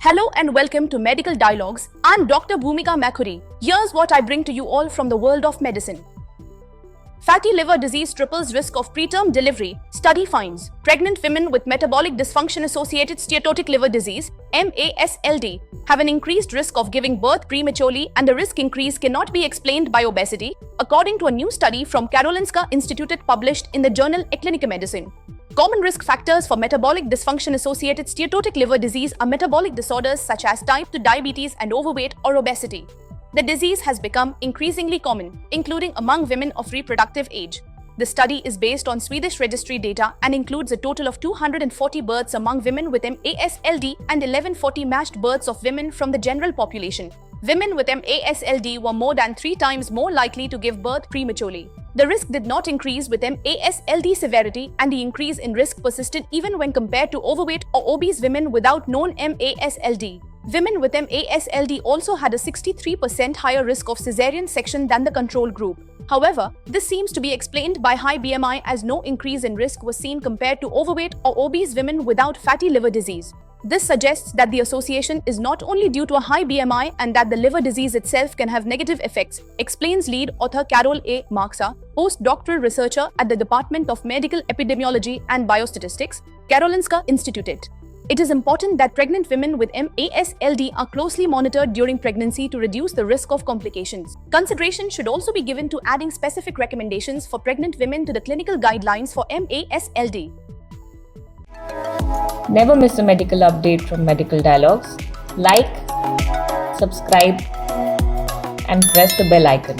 Hello and welcome to Medical Dialogues. I'm Dr. Bhumika Makhuri. Here's what I bring to you all from the world of medicine. Fatty liver disease triples risk of preterm delivery. Study finds pregnant women with metabolic dysfunction-associated steatotic liver disease (MASLD) have an increased risk of giving birth prematurely, and the risk increase cannot be explained by obesity, according to a new study from Karolinska Institutet published in the journal Eclinica Medicine. Common risk factors for metabolic dysfunction-associated steatotic liver disease are metabolic disorders such as type 2 diabetes and overweight or obesity. The disease has become increasingly common, including among women of reproductive age. The study is based on Swedish registry data and includes a total of 240 births among women with MASLD and 1140 matched births of women from the general population. Women with MASLD were more than 3 times more likely to give birth prematurely. The risk did not increase with MASLD severity, and the increase in risk persisted even when compared to overweight or obese women without known MASLD. Women with MASLD also had a 63% higher risk of cesarean section than the control group. However, this seems to be explained by high BMI, as no increase in risk was seen compared to overweight or obese women without fatty liver disease. This suggests that the association is not only due to a high BMI and that the liver disease itself can have negative effects, explains lead author Carol A. Marksa, postdoctoral researcher at the Department of Medical Epidemiology and Biostatistics, Karolinska Institutet. It is important that pregnant women with MASLD are closely monitored during pregnancy to reduce the risk of complications. Consideration should also be given to adding specific recommendations for pregnant women to the clinical guidelines for MASLD. Never miss a medical update from Medical Dialogues. Like, subscribe, and press the bell icon.